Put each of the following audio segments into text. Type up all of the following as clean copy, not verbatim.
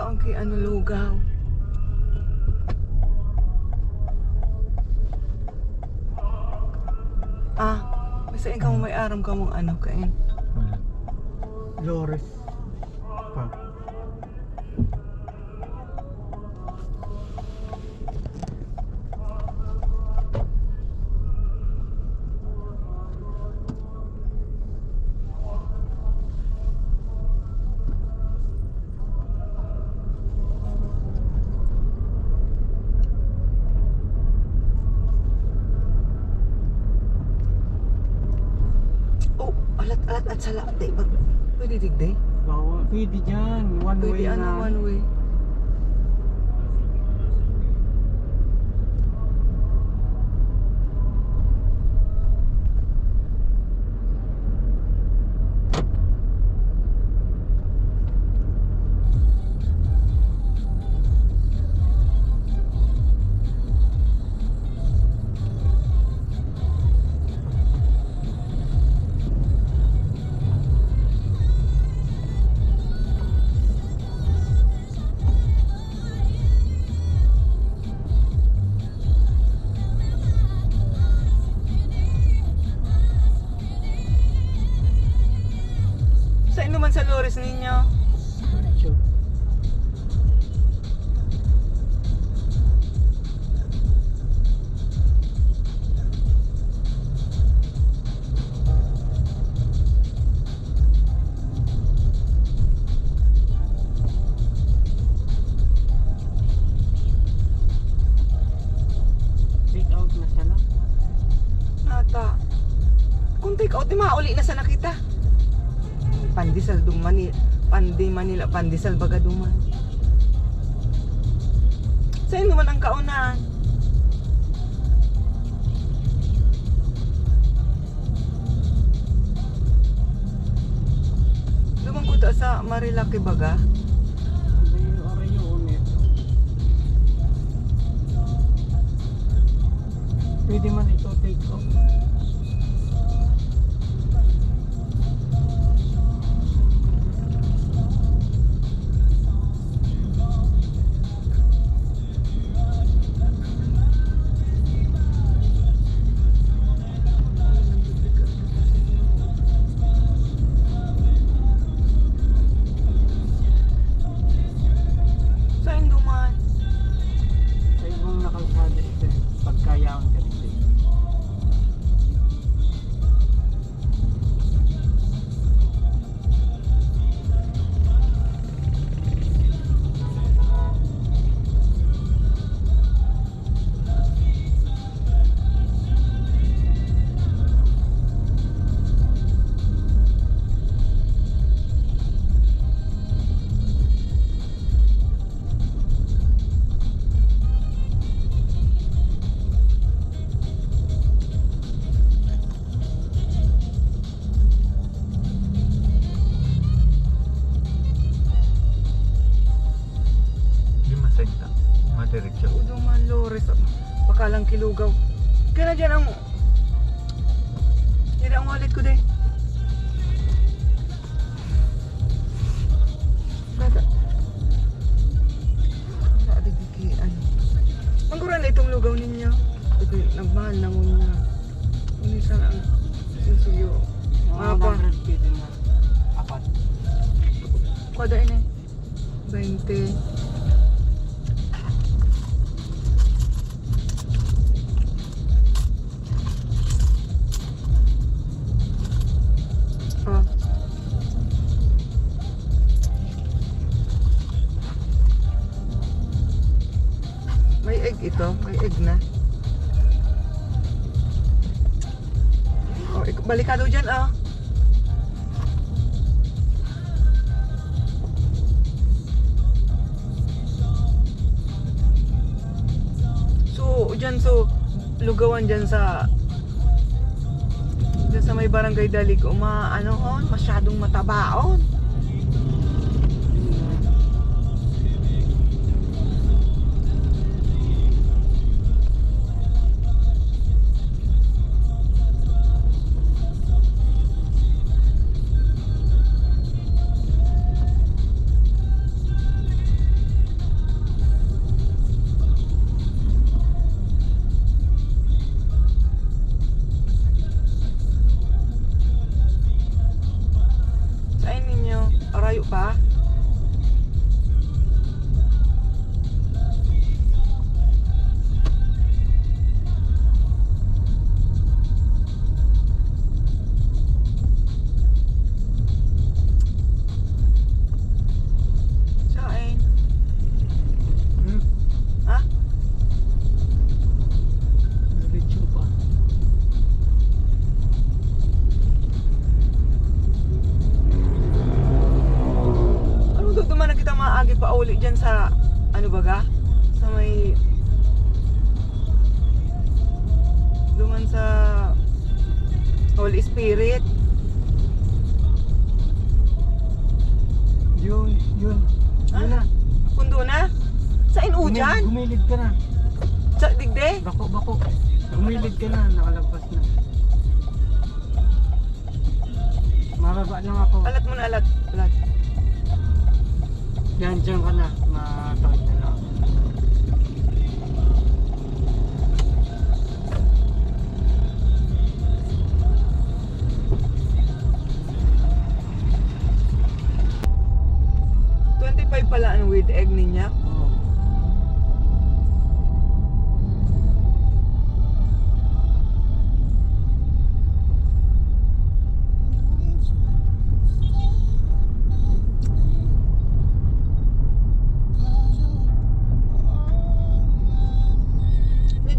ang kay ano lugaw. Basta ikaw may aram ka mong ano kain. Lores pa. Alat at sala, day pag pwede digday. Bawal. Pwede dyan. One Pwede way ano na. one way. Saan naman sa lores ninyo? Sure. Take out na sana. Nata. Kung take out, di mauli na sana kita. Pandisal duman Pandi Manila, pandisal baga duman. Sa'yo naman ang kaunahan. Duman ko ta sa Marilaki baga. Pwede man ito take off. Sa'yo duman. Sa ibang nakalsada ito, pagkayaan ka rin. Diretso. Duman lores. Bakalang kilugaw. Kaya na dyan ang... Yan ang wallet ko day. Bata. Wala adidikian. Mangguran na itong lugaw ninyo. Ito nagmahal na muna. Unisan ang susuyo. Mapa. 100 pwede na. Apat. Kada ini. 20. May egg ito, may egg na. Oh, balik ka daw dyan, ah. So, dyan, lugawan dyan sa may barangay Dalig, masyadong matabaon. nagpauli dyan sa, ano baga? Sa may, duman sa Holy Spirit. Yun. Yun na. Kundo na? Sa inu dyan? Gumilid ka na. Sa digde? Bako. Gumilid ka na, nakalagpas na. Mababa lang ako. Alat mo na, alat. Yan, dyan ka na. Matawid na lang. Pala ang with egg niya. Oo.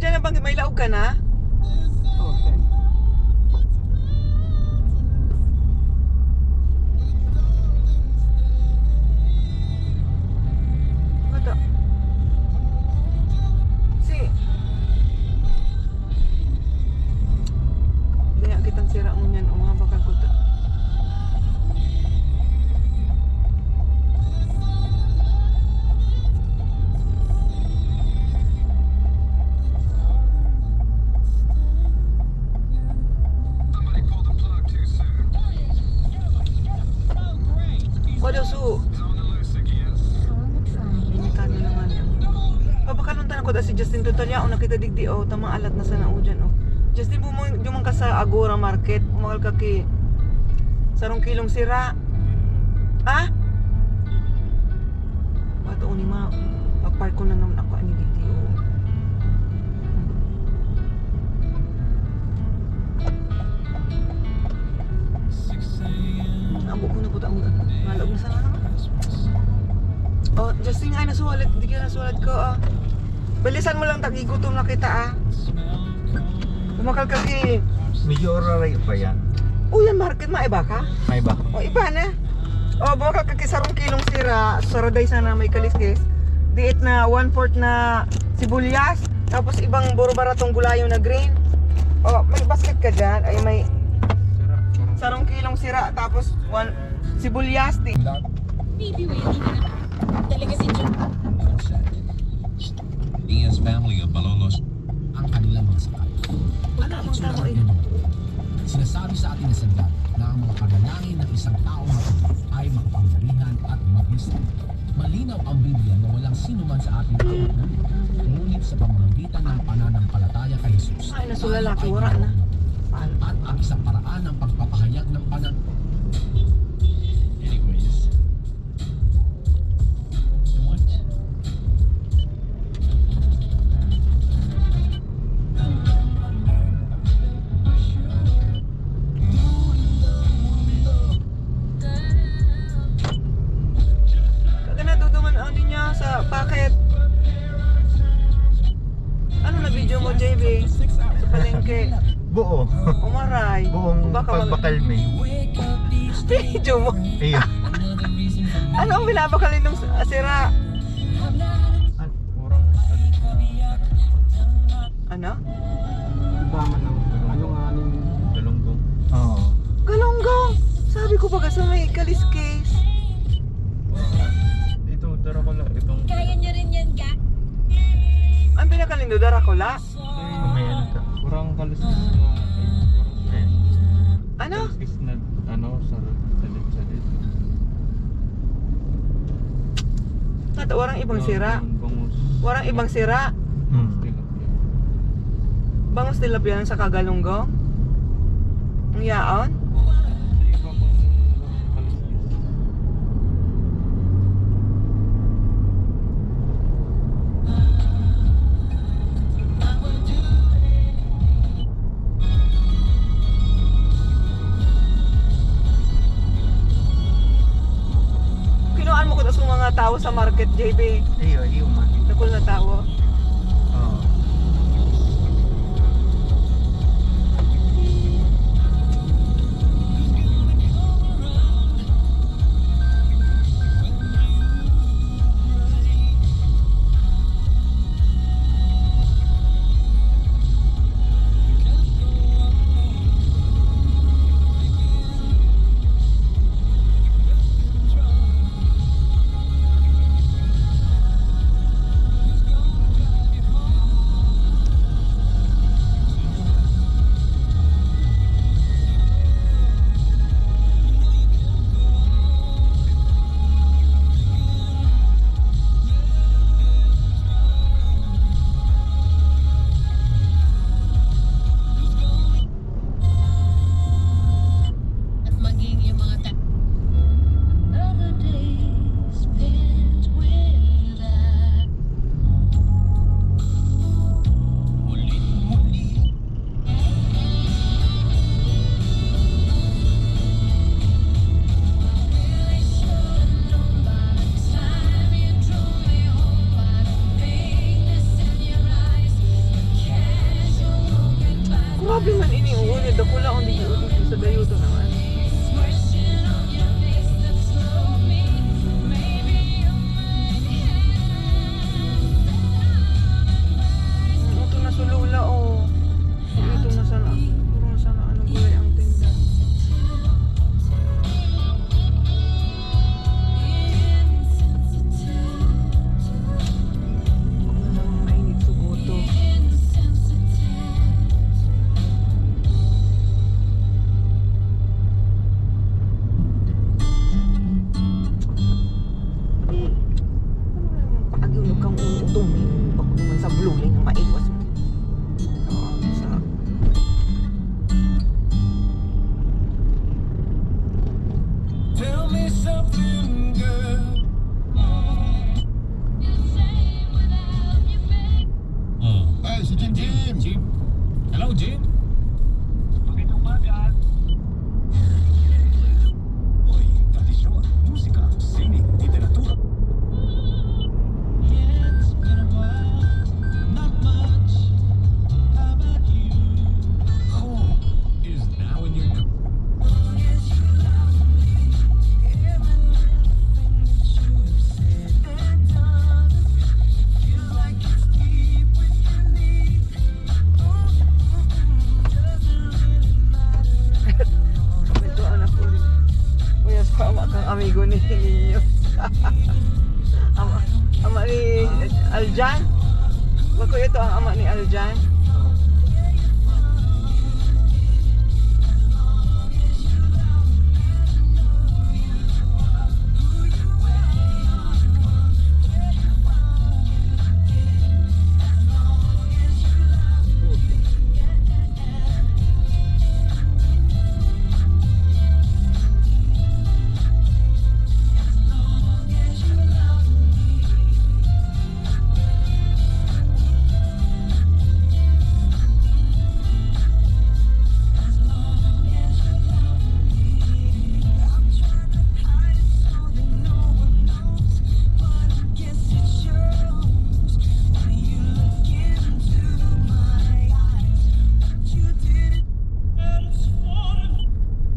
Diyan na bang may laog ka na? Okay. Bata. Si. Daya kitang sira mo niyan o nga bakal ko ta. Wala su. Limitan na naman yan. Pabakaluntan ako da si Justin Tutalya o nakita digdi o tamang alat na sana o dyan o. Justin bumang ka sa Agora Market, umakal ka ki sarong kilong sira. Ah? Bato o ni ma, pagpark ko na naman ako ani digdi o. Abo ko na po ang nalog na sana naman. Oh, Justin ay nasuwalit, di ka nasuwalit ko ah. Bilisan mo lang tagigutom na kita ah. Umakal ka ki. Medyo oraray pa yan. Oh, yan market maiba ka? May ba? Oh, iba na. Oh, bumakal ka ki sarong kilong sira, saraday sana may kaliskis. Diit na 1/4 na sibuyas, tapos ibang buro baratong gulayo na green. Oh, may basket ka dyan, ay may sarong kilong sira, tapos sibuyas, di. Maybe waiting ka na. Talaga si Jun. Ian's family of Malolos ang kanilang mga sakay. Wala mong tamo eh. Sinasabi sa atin na sandal na ang mga panalangin ng isang taong matuloy ay makapangyarihan at mabisay. Malinaw ang Biblia na walang sino man sa ating amat na ngunit sa pamamagitan ng pananampalataya kay Jesus. Ay, nasulalaki, wala na. At ang isang paraan ng pagpapahayag ng anyways. What? Kaga naduduman ang niya sa packet. Ano na video mo, JB? Sa palengke. Buo. Umaray. Buong pagbakal may. Video mo. Ayun. Ano ang binabakalin ng sira? Kurang Ano? Dama lang. Ano nga ning dalunggong. Oo. Galonggong! Sabi ko baga sa may kaliskis. Ito, dara ko lang. Itong Kaya niyo rin yan, Ga? Ang pinakalindo, Daracola? may ano ka. Kurang kaliskis na Ano? kaliskis na sa salit. Nata, warang ibang sira. Bangus. Warang ibang sira. Tilapia. Bangus tilapia sa kagalunggong. Ang yaon. Sa iba pang kaliskis. Kinuan mo ko sa mga tao sa market, JB. Ayun man. Nakul na tao. Oo. Ay, si Jim Jim! Jim! Hello, Jim! Magandang umaga! Hoy, tradisyon, musika, sining, literatura. It's been a while, not much. How about you? Home is now in your... Ito anak ko. Kuya, sama kang amigo ni ninyo. ama ni Aljan? Bako ito ang ama ni Aljan?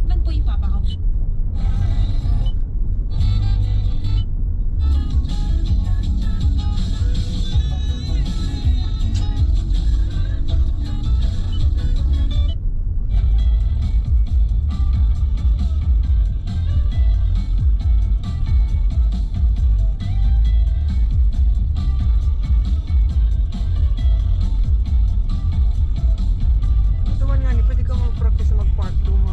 Man po yung papa ko. Ito man nga ni, pwede ka mag-practice mag-part 2 mo.